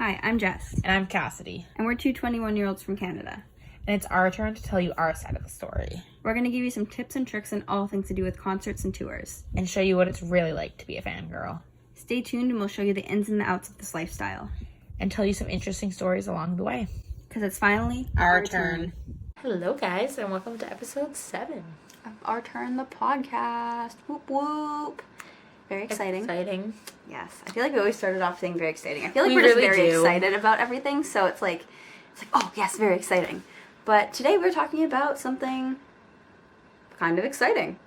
Hi, I'm Jess. And I'm Kassidy. And we're two 21-year-olds from Canada. And it's our turn to tell you our side of the story. We're going to give you some tips and tricks on all things to do with concerts and tours. And show you what it's really like to be a fangirl. Stay tuned and we'll show you the ins and the outs of this lifestyle. And tell you some interesting stories along the way. Because it's finally our turn. Hello guys, and welcome to episode 7. Of Our Turn, the podcast. Whoop whoop. Very exciting. Exciting. Yes. I feel like we always started off saying very exciting. I feel like We we're just really very do. excited about everything, so it's like, oh yes, very exciting. But today we're talking about something kind of exciting.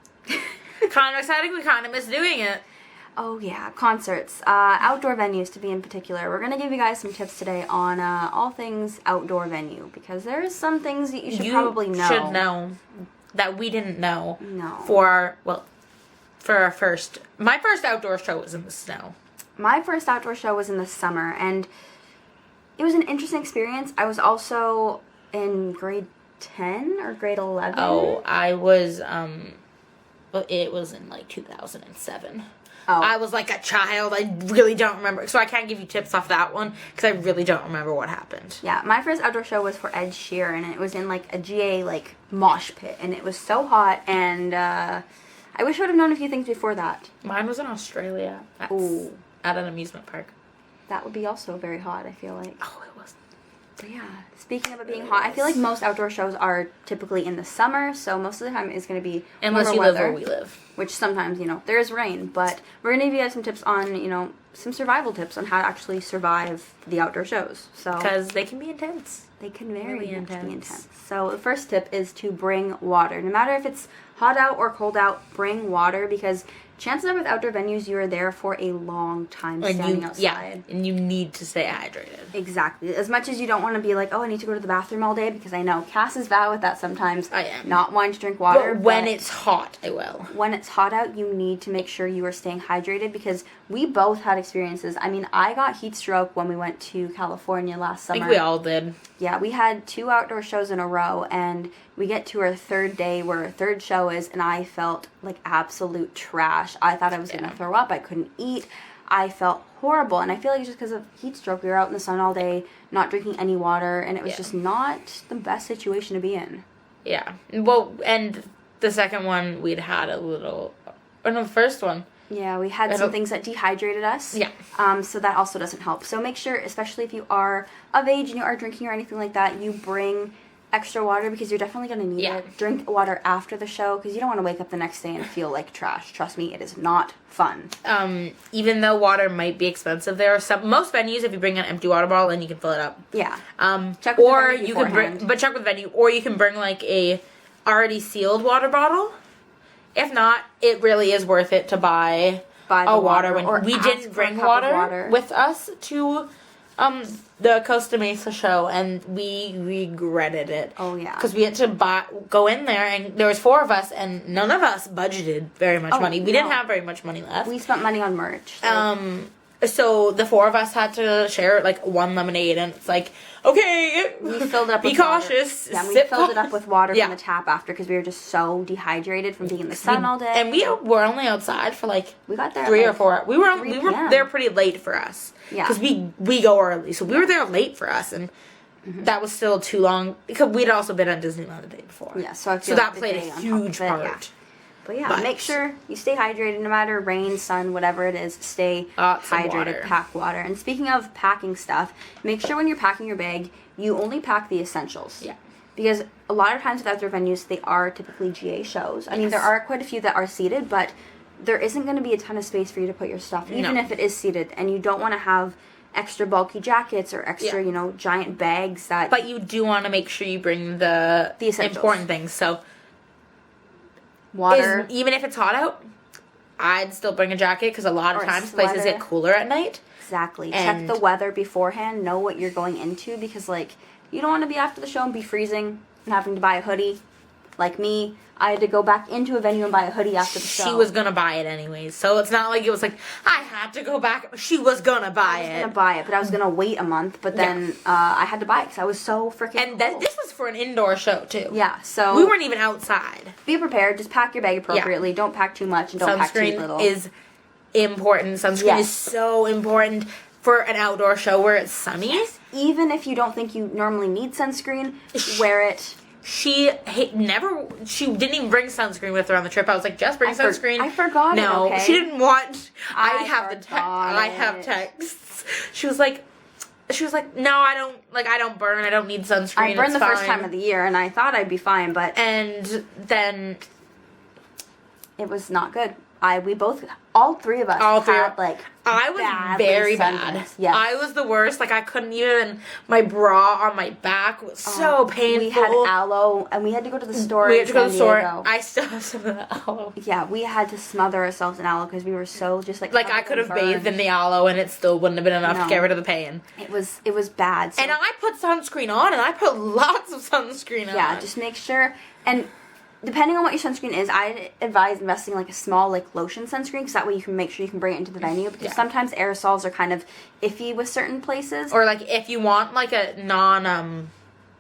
Kind of exciting, we kind of miss doing it. Oh yeah, concerts, outdoor venues to be in particular. We're gonna give you guys some tips today on all things outdoor venue because there's some things that you should probably know. Should know that we didn't know. No. My first outdoor show was in the snow. My first outdoor show was in the summer, and it was an interesting experience. I was also in grade 10 or grade 11. Oh, I was, it was in like 2007. Oh. I was like a child. I really don't remember. So I can't give you tips off that one because I really don't remember what happened. Yeah, my first outdoor show was for Ed Sheeran, and it was in like a GA like mosh pit, and it was so hot, and I wish I would have known a few things before that. Mine was in Australia at an amusement park. That would be also very hot, I feel like. Oh, it was. But yeah, speaking of it being hot, I feel like most outdoor shows are typically in the summer, so most of the time it's going to be Unless warmer you weather, live where we live. which sometimes, there is rain, but we're going to give you guys some tips on, some survival tips on how to actually survive the outdoor shows. So Because they can be intense. they can very Really much be intense. intense. So the first tip is to bring water. No matter if it's hot out or cold out, bring water because chances are with outdoor venues you are there for a long time standing outside. Yeah, and you need to stay hydrated. Exactly. As much as you don't want to be like, oh, I need to go to the bathroom all day, because I know Cass is bad with that sometimes. I am. Not wanting to drink water. But when it's hot, I will. When it's hot out, you need to make sure you are staying hydrated because we both had experiences. I mean, I got heat stroke when we went to California last I summer. think we all did. Yeah, we had 2 outdoor shows in a row, and we get to our third day where our third show is, and I felt like absolute trash. I thought I was going to throw up. I couldn't eat. I felt horrible, and I feel like it's just because of heat stroke. We were out in the sun all day, not drinking any water, and it was just not the best situation to be in. Yeah. Well, and the second one, we'd had a little... Or no, the first one. Yeah, we had some things that dehydrated us. Yeah. So that also doesn't help. So make sure, especially if you are of age and you are drinking or anything like that, you bring extra water because you're definitely going to need it. Drink water after the show because you don't want to wake up the next day and feel like trash. Trust me, it is not fun. Even though water might be expensive, there are most venues, if you bring an empty water bottle, then you can fill it up. Yeah. Check with the venue beforehand. Check with the venue, or you can bring like a already sealed water bottle. If not, it really is worth it to buy a water. When we didn't bring water with us to the Costa Mesa show, and we regretted it. Oh yeah, because we had to go in there, and there was 4 of us, and none of us budgeted very much money. We didn't have very much money left. We spent money on merch. So the 4 of us had to share like 1 lemonade, and it's like, okay, we filled it up. Be cautious. Yeah, we filled it up with water from the tap after because we were just so dehydrated from being in the sun all day. And we were only outside for like we got there 3 or 4. We were there pretty late for us. Yeah, because we go early, so we were there late for us, and that was still too long because we'd also been on Disneyland the day before. Yeah, so that played a huge part. Yeah. But make sure you stay hydrated no matter rain, sun, whatever it is. Stay hydrated, pack water. And speaking of packing stuff, make sure when you're packing your bag, you only pack the essentials. Yeah. Because a lot of times with outdoor venues, they are typically GA shows. I mean, there are quite a few that are seated, but there isn't going to be a ton of space for you to put your stuff, even if it is seated. And you don't want to have extra bulky jackets or extra, giant bags that... But you do want to make sure you bring the important things. So... water. Even if it's hot out, I'd still bring a jacket because a lot of times places get cooler at night. Exactly. Check the weather beforehand. Know what you're going into because, you don't want to be after the show and be freezing and having to buy a hoodie. Like me, I had to go back into a venue and buy a hoodie after the show. She was going to buy it anyways. So it's not like it was like, I had to go back. She was going to buy it. I was going to buy it, but I was going to wait a month. But then I had to buy it because I was so freaking cold. This was for an indoor show, too. Yeah, so... we weren't even outside. Be prepared. Just pack your bag appropriately. Don't pack too much and don't pack too little. Sunscreen is important. Sunscreen is so important. for an outdoor show where it's sunny. Yes. Even if you don't think you normally need sunscreen, wear it. She didn't even bring sunscreen with her on the trip. I was like, Jess, bring sunscreen. I forgot no, it, okay? she didn't want... I have texts. She was like, no, I don't burn. I don't need sunscreen. I burned the first time of the year, and I thought I'd be fine, but... And then... It was not good. All three of us had, like, I was very bad. Yes. I was the worst. Like, I couldn't even... My bra on my back was so painful. We had aloe, and we had to go to the store. We had to go to the store. I still have some of the aloe. Yeah, we had to smother ourselves in aloe because we were so just, like... Like, I could have bathed in the aloe, and it still wouldn't have been enough to get rid of the pain. It was bad. So. And I put sunscreen on, and I put lots of sunscreen on. Yeah, just make sure... And... Depending on what your sunscreen is, I advise investing like a small like lotion sunscreen because that way you can make sure you can bring it into the venue because sometimes aerosols are kind of iffy with certain places. Or like if you want like a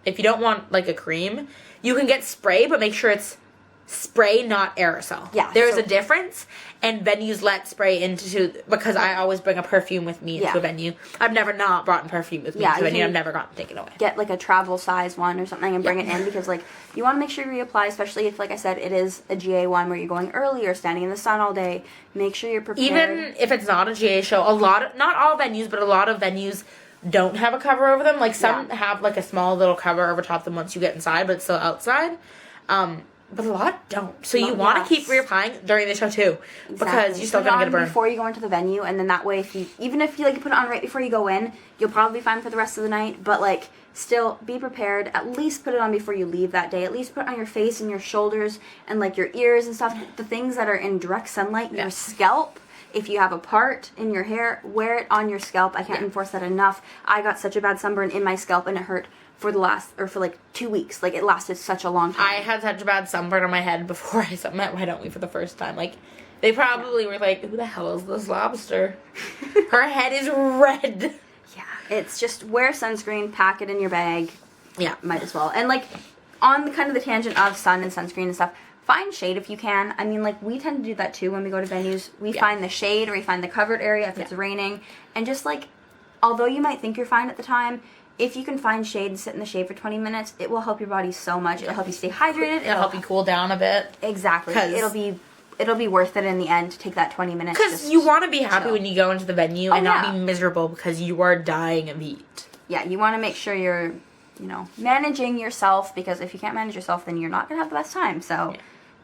if you don't want like a cream, you can get spray, but make sure it's spray, not aerosol. Yeah. There's a difference, and venues let spray into, because I always bring a perfume with me into a venue. I've never not brought perfume with me into a venue. I've never gotten taken away. Get like a travel size one or something and bring it in because like you want to make sure you reapply, especially if, like I said, it is a GA one where you're going early or standing in the sun all day. Make sure you're prepared. Even if it's not a GA show, not all venues, but a lot of venues don't have a cover over them. Like some have like a small little cover over top of them once you get inside, but it's still outside. But a lot don't. So you want to keep reapplying during the show too, because you're still gonna get a burn before you go into the venue, and then that way, even if you like put it on right before you go in, you'll probably be fine for the rest of the night. But like, still be prepared. At least put it on before you leave that day. At least put it on your face and your shoulders and like your ears and stuff. The things that are in direct sunlight. Your scalp. If you have a part in your hair, wear it on your scalp. I can't enforce that enough. I got such a bad sunburn in my scalp, and it hurt for like 2 weeks. Like, it lasted such a long time. I had such a bad sunburn on my head before I met Why Don't We for the first time. Like, they probably were like, who the hell is this lobster? Her head is red. Yeah, it's just wear sunscreen, pack it in your bag. Yeah. Might as well. And, like, on the tangent of sun and sunscreen and stuff, find shade if you can. I mean, like, we tend to do that too when we go to venues. We find the shade, or we find the covered area if it's raining. And just, like, although you might think you're fine at the time, if you can find shade and sit in the shade for 20 minutes, it will help your body so much. It'll help you stay hydrated. It'll help you cool down a bit. Exactly. It'll be worth it in the end to take that 20 minutes. Because you want to be happy when you go into the venue and not be miserable because you are dying of heat. Yeah, you want to make sure you're, managing yourself, because if you can't manage yourself, then you're not going to have the best time. So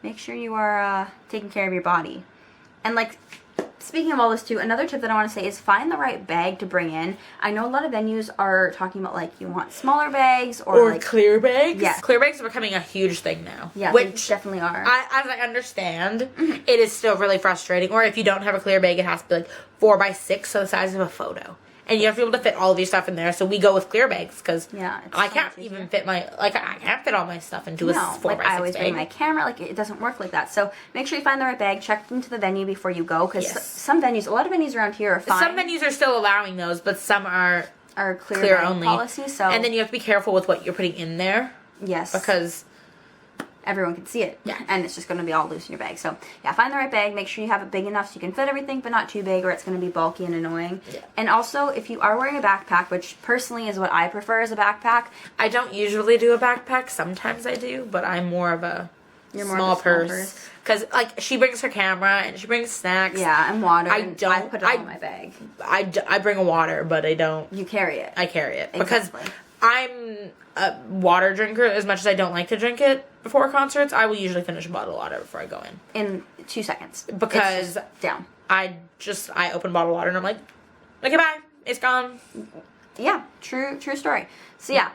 make sure you are taking care of your body. And, like, speaking of all this too, another tip that I want to say is find the right bag to bring in. I know a lot of venues are talking about, like, you want smaller bags or like, clear bags. Yes. Clear bags are becoming a huge thing now. Yeah, which they definitely are. As I understand, it is still really frustrating. Or if you don't have a clear bag, it has to be like 4x6, so the size of a photo. And you have to be able to fit all of your stuff in there. So we go with clear bags because I can't even fit I can't fit all my stuff into a 4x6 bag. I always bring my camera. Like, it doesn't work like that. So make sure you find the right bag. Check into the venue before you go, because some venues, a lot of venues around here are fine. Some venues are still allowing those, but some are clear only policy. So and then you have to be careful with what you're putting in there. Yes, because everyone can see it. Yeah. And it's just going to be all loose in your bag. So, yeah, find the right bag. Make sure you have it big enough so you can fit everything, but not too big, or it's going to be bulky and annoying. Yeah. And also, if you are wearing a backpack, which personally is what I prefer as a backpack. I don't usually do a backpack. Sometimes I do, but I'm more of a small purse. Because, like, she brings her camera and she brings snacks. Yeah, and water. I put it all in my bag. I bring a water, but I don't. You carry it. I carry it. Exactly. Because I'm a water drinker. As much as I don't like to drink it before concerts, I will usually finish a bottle of water before I go in 2 seconds. Because down. I open a bottle of water and I'm like, okay, bye. It's gone. Yeah, true story. So yeah,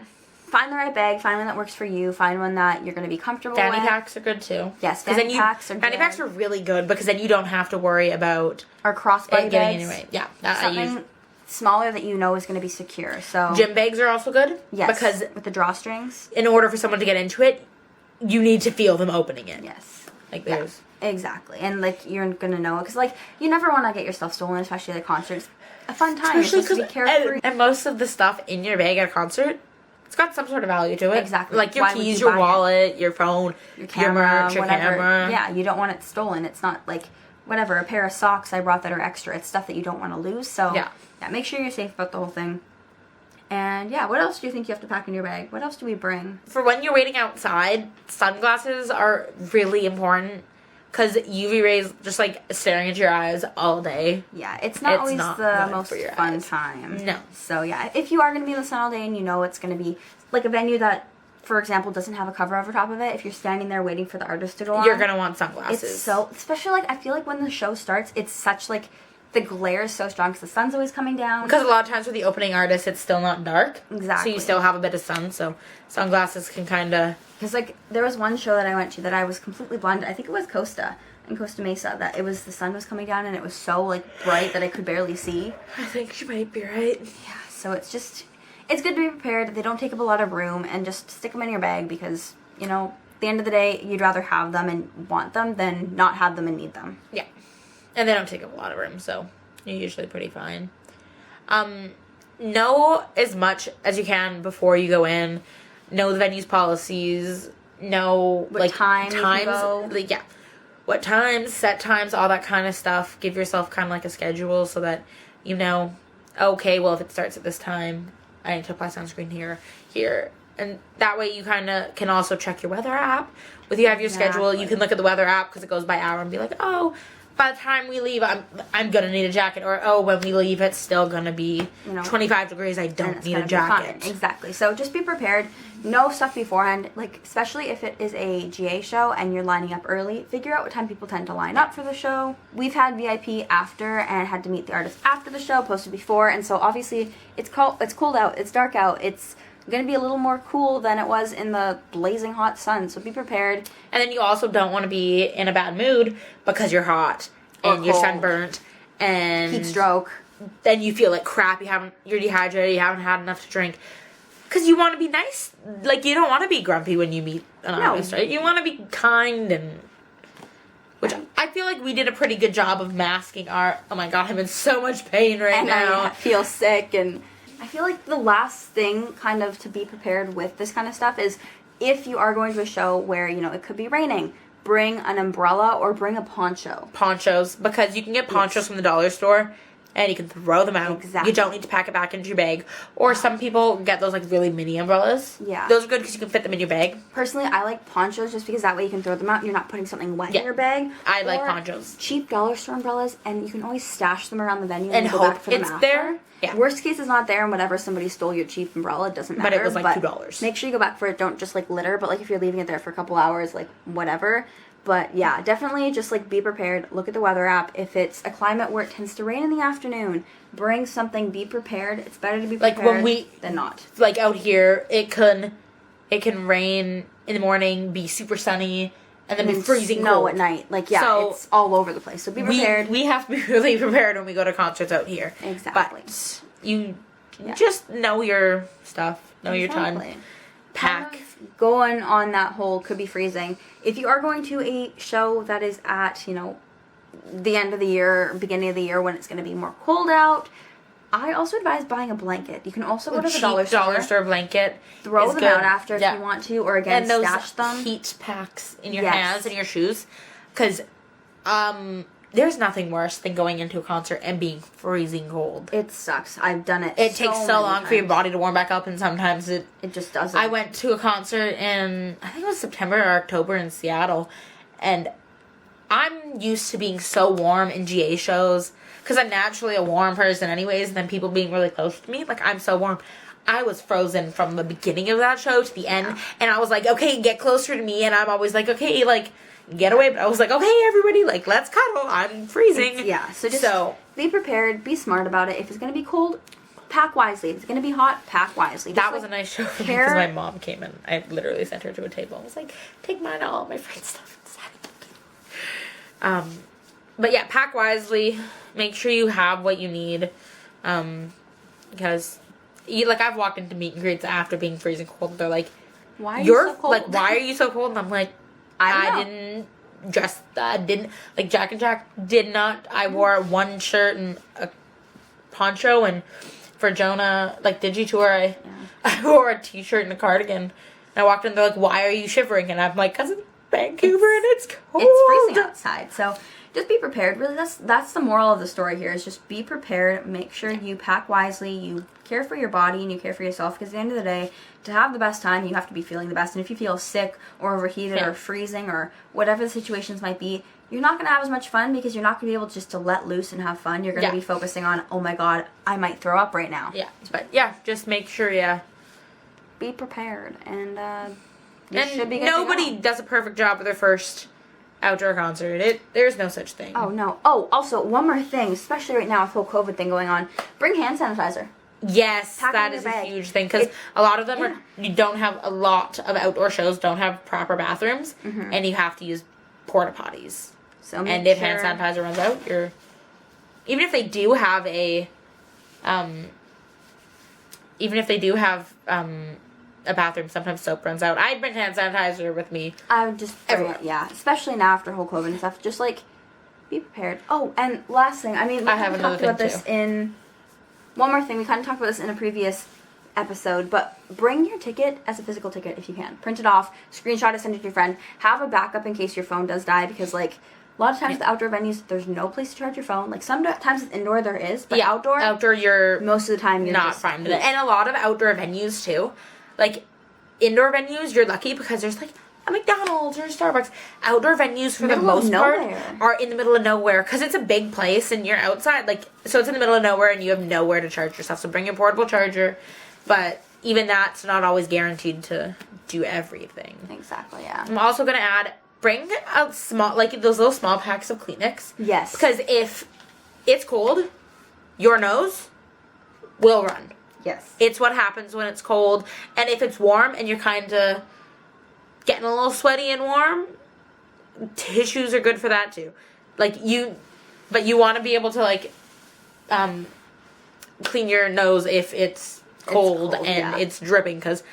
find the right bag. Find one that works for you. Find one that you're going to be comfortable with. Fanny packs are good too. Yes, fanny packs are good. Fanny packs are really good because then you don't have to worry about our crossbody getting anyway. Yeah, something smaller that you know is going to be secure. So gym bags are also good. Yes, because with the drawstrings. In order for someone to get into it, you need to feel them opening it. Yes, like there's exactly, and like you're gonna know it because like you never want to get your stuff stolen, especially at a concert. It's a fun time, especially because be carefree. And most of the stuff in your bag at a concert, it's got some sort of value to it. Exactly, like your keys, your wallet, your phone, your camera, your merch, your whatever. camera. Yeah, you don't want it stolen. It's not like whatever, a pair of socks I brought that are extra. It's stuff that you don't want to lose. So yeah, make sure you're safe about the whole thing. And yeah, what else do you think you have to pack in your bag? What else do we bring? For when you're waiting outside, sunglasses are really important because UV rays just like staring at your eyes all day. Yeah, it's not always the most fun time. No. So yeah, if you are going to be in the sun all day and you know it's going to be like a venue that, for example, doesn't have a cover over top of it, if you're standing there waiting for the artist to go on, you're going to want sunglasses. It's so, especially like, I feel like when the show starts, it's such like, the glare is so strong because the sun's always coming down. Because a lot of times with the opening artist, it's still not dark. Exactly. So you still have a bit of sun, so sunglasses can kind of... Because, like, there was one show that I went to that I was completely blinded. I think it was Costa, in Costa Mesa, that it was, the sun was coming down and it was so, like, bright that I could barely see. I think you might be right. Yeah, so it's just, it's good to be prepared. They don't take up a lot of room, and just stick them in your bag because, you know, at the end of the day, you'd rather have them and want them than not have them and need them. Yeah. And they don't take up a lot of room, so... you're usually pretty fine. Know as much as you can before you go in. Know the venue's policies. Know what times. Like, yeah. What times, set times, all that kind of stuff. Give yourself kind of like a schedule so that you know, okay, well, if it starts at this time, I need to apply sunscreen here. And that way you kind of can also check your weather app. With you have your schedule, you can look at the weather app because it goes by hour and be like, oh, by the time we leave, I'm gonna need a jacket, or oh, when we leave, it's still gonna be 25 degrees. I don't need a jacket. Exactly. So just be prepared. Know stuff beforehand. Like, especially if it is a GA show and you're lining up early, figure out what time people tend to line up for the show. We've had VIP after and had to meet the artist after the show, posted before, and so obviously it's cold out, it's dark out, it's going to be a little more cool than it was in the blazing hot sun, so be prepared. And then you also don't want to be in a bad mood because you're hot and you're sunburnt and heat stroke. Then you feel like crap. You're dehydrated. You haven't had enough to drink. Because you want to be nice. Like, you don't want to be grumpy when you meet an artist, right? You want to be kind and... Which I feel like we did a pretty good job of masking our... Oh my god, I'm in so much pain right now. I feel sick, and I feel like the last thing kind of to be prepared with this kind of stuff is if you are going to a show where, you know, it could be raining, bring an umbrella or bring a poncho. Ponchos, because you can get ponchos from the dollar store and you can throw them out. Exactly. You don't need to pack it back into your bag. Or some people get those like really mini umbrellas. Yeah. Those are good because you can fit them in your bag. Personally, I like ponchos just because that way you can throw them out and you're not putting something wet in your bag. I like ponchos. Cheap dollar store umbrellas, and you can always stash them around the venue and go hope back for them it's after. There. Yeah. Worst case is not there, and whatever, somebody stole your cheap umbrella, it doesn't matter. But it was like $2. Make sure you go back for it. Don't just like litter, but like if you're leaving it there for a couple hours, like whatever. But yeah, definitely just like be prepared. Look at the weather app. If it's a climate where it tends to rain in the afternoon, bring something. Be prepared. It's better to be prepared than not. Like out here, it can rain in the morning, be super sunny, and then be freezing snow cold at night. Like so it's all over the place. So be prepared. We have to be really prepared when we go to concerts out here. Exactly. But you just know your stuff. Know your time. Pack. Going on that whole could be freezing. If you are going to a show that is at, you know, the end of the year, beginning of the year when it's going to be more cold out, I also advise buying a blanket. You can also go to the dollar store blanket. Throw them out after if you want to, or again, and those stash them. Heat packs in your hands and your shoes, because there's nothing worse than going into a concert and being freezing cold. It sucks. I've done it. It takes so long for your body to warm back up, and sometimes it just doesn't. I went to a concert in, I think it was September or October in Seattle, and I'm used to being so warm in GA shows because I'm naturally a warm person anyways, and then people being really close to me, like I'm so warm. I was frozen from the beginning of that show to the end, and I was like, okay, get closer to me, and I'm always like, okay, like, get away. But I was like, okay, everybody, like, let's cuddle. I'm freezing. So just be prepared. Be smart about it. If it's going to be cold, pack wisely. If it's going to be hot, pack wisely. That was a nice show for me because my mom came in. I literally sent her to a table. I was like, take mine, all my friend's stuff. But yeah, pack wisely. Make sure you have what you need. Because, I've walked into meet and greets after being freezing cold. And they're like, why are you so cold? Like, why are you so cold? And I'm like, I didn't dress that. Didn't, like, Jack and Jack did not. I wore one shirt and a poncho. And for Jonah, like, Digi-Tour, I wore a t-shirt and a cardigan. And I walked in, they're like, why are you shivering? And I'm like, because it's Vancouver and it's cold. It's freezing outside. So just be prepared. Really, that's the moral of the story here, is just be prepared. Make sure you pack wisely, you care for your body, and you care for yourself, because at the end of the day, to have the best time, you have to be feeling the best. And if you feel sick or overheated or freezing or whatever the situations might be, you're not going to have as much fun, because you're not going to be able just to let loose and have fun. You're going to be focusing on, oh my god, I might throw up right now. Yeah, but just make sure be prepared, and should be good. Nobody does a perfect job with their first outdoor concert. There's no such thing. Oh no. Oh, also one more thing, especially right now with the whole COVID thing going on. Bring hand sanitizer. Yes, that is a huge thing, because a lot of them you don't have a lot of outdoor shows don't have proper bathrooms, and you have to use porta potties. So if hand sanitizer runs out, even if they do have a bathroom, sometimes soap runs out. I bring hand sanitizer with me. I would just bring it, especially now after whole COVID and stuff. Just be prepared. Oh, and last thing, I mean, we kind of talked about this in one more thing. We kind of talked about this in a previous episode, but bring your ticket as a physical ticket if you can. Print it off, screenshot it, send it to your friend. Have a backup in case your phone does die, because a lot of times the outdoor venues, there's no place to charge your phone. Sometimes indoor there is, but outdoor you're most of the time you're not fine with it. And a lot of outdoor venues too, indoor venues, you're lucky because there's a McDonald's or a Starbucks. Outdoor venues, for the most part, are in the middle of nowhere, because it's a big place and you're outside. So it's in the middle of nowhere and you have nowhere to charge yourself. So bring your portable charger, but even that's not always guaranteed to do everything. Exactly, yeah. I'm also going to add, bring a small, those little small packs of Kleenex. Yes. Because if it's cold, your nose will run. Yes. It's what happens when it's cold. And if it's warm and you're kind of getting a little sweaty and warm, tissues are good for that too. But you want to be able to clean your nose if it's cold and it's dripping, because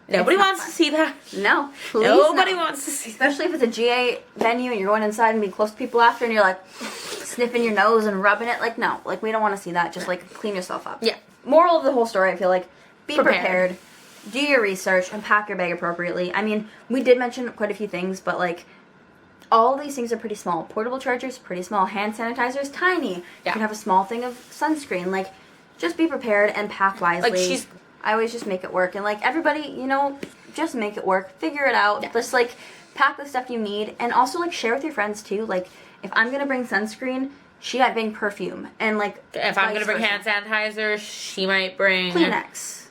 nobody wants to see that. No. Nobody wants to see that. Especially if it's a GA venue and you're going inside and being close to people after and you're sniffing your nose and rubbing it. No. We don't want to see that. Just clean yourself up. Yeah. Moral of the whole story, I feel be prepared. Do your research and pack your bag appropriately. I mean, we did mention quite a few things, but all these things are pretty small. Portable chargers, pretty small. Hand sanitizers, tiny. You can have a small thing of sunscreen. Just be prepared and pack wisely. I always just make it work. And everybody, just make it work. Figure it out. Yeah. Just pack the stuff you need. And also share with your friends too. If I'm going to bring sunscrreen, she might bring perfume. And if I'm going to bring hand sanitizer, she might bring Kleenex.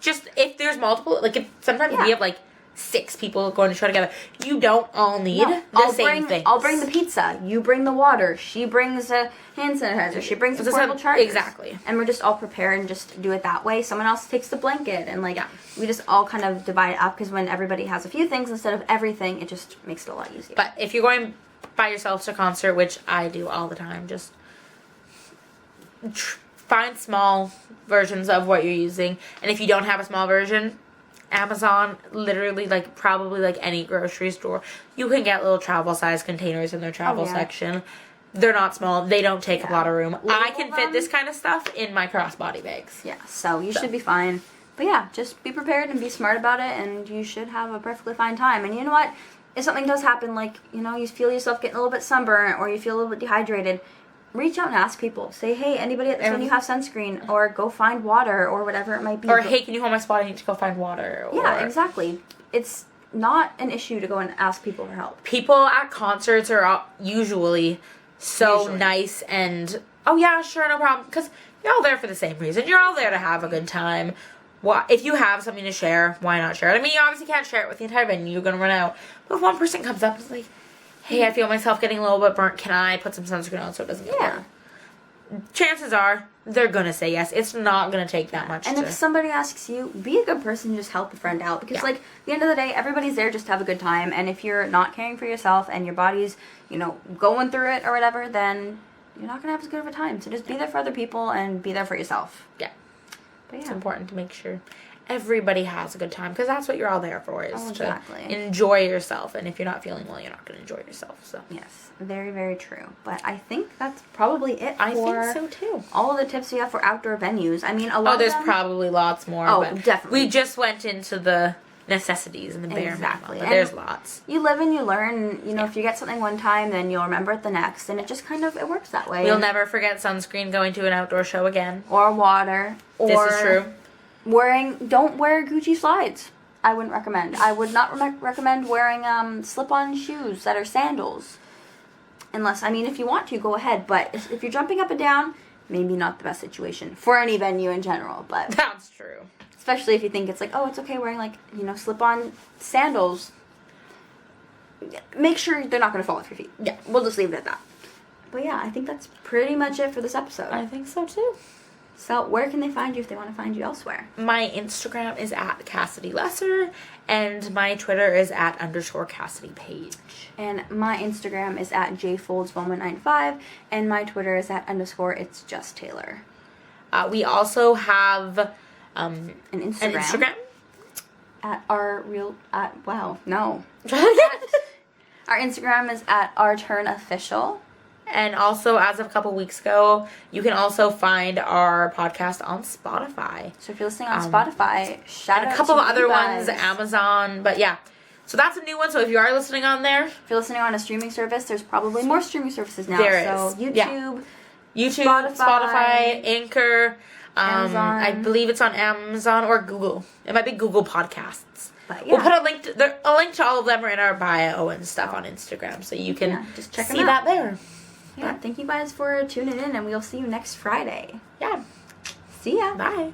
Just if there's multiple, if sometimes we have 6 people going to show together, you don't all need the same thing. I'll bring the pizza. You bring the water. She brings a hand sanitizer. She brings the portable charger. Exactly. And we're just all prepared and just do it that way. Someone else takes the blanket, and we just all kind of divide it up, because when everybody has a few things instead of everything, it just makes it a lot easier. But if you're going by yourself to a concert, which I do all the time, just find small versions of what you're using. And if you don't have a small version, Amazon, literally, probably any grocery store, you can get little travel size containers in their travel section. They're not small. They don't take a lot of room. I can fit this kind of stuff in my crossbody bags. Yeah, so you should be fine. But just be prepared and be smart about it, and you should have a perfectly fine time. And you know what? If something does happen, you feel yourself getting a little bit sunburned or you feel a little bit dehydrated, reach out and ask people. Say, hey, anybody at this venue have sunscreen? Or go find water, or whatever it might be. Or, hey, can you hold my spot? I need to go find water. Or... Yeah, exactly. It's not an issue to go and ask people for help. People at concerts are usually nice and, oh yeah, sure, no problem. Because you're all there for the same reason. You're all there to have a good time. If you have something to share, why not share it? I mean, you obviously can't share it with the entire venue. You're going to run out. But if one person comes up and is hey, I feel myself getting a little bit burnt. Can I put some sunscreen on so it doesn't get burnt? Chances are they're going to say yes. It's not going to take that much. And if somebody asks you, be a good person and just help a friend out. Because, at the end of the day, everybody's there just to have a good time. And if you're not caring for yourself and your body's, going through it or whatever, then you're not going to have as good of a time. So just be there for other people and be there for yourself. Yeah. But it's important to make sure everybody has a good time, because that's what you're all there for, is to enjoy yourself. And if you're not feeling well, you're not going to enjoy yourself. So yes, very, very true. But I think that's probably it. I think so too. All of the tips we have for outdoor venues. I mean, a lot. There's probably lots more. Oh, but definitely. We just went into the necessities and the bare minimum. But there's lots. You live and you learn. You know, if you get something one time, then you'll remember it the next, and it just kind of, it works that way. We'll never forget sunscreen going to an outdoor show again. Or water. This is true. Don't wear Gucci slides. I wouldn't recommend. I would not recommend wearing slip-on shoes that are sandals. Unless, I mean, if you want to, go ahead. But if you're jumping up and down, maybe not the best situation for any venue in general. But that's true. Especially if you think it's like, oh, it's okay wearing, like, you know, slip-on sandals. Make sure they're not going to fall off your feet. Yeah, we'll just leave it at that. But yeah, I think that's pretty much it for this episode. I think so too. So, where can they find you if they want to find you elsewhere? My Instagram is at Kassidy Lesser, and my Twitter is at _Kassidy Page. And my Instagram is at jfolds1195, and my Twitter is at _itsjusttaylor. We also have an Instagram. Our Instagram is at ourturnofficial. And also, as of a couple weeks ago, you can also find our podcast on Spotify. So if you're listening on Spotify, shout out to a couple of other guys. ones, Amazon, but yeah. So that's a new one. So if you are listening on there, if you're listening on a streaming service, there's probably more streaming services now. There is. YouTube, Spotify, Anchor. Amazon. I believe it's on Amazon or Google. It might be Google Podcasts. But yeah. We'll put a link to all of them are in our bio and stuff on Instagram, so you can just check see that there. Yeah, thank you guys for tuning in, and we'll see you next Friday. Yeah. See ya. Bye.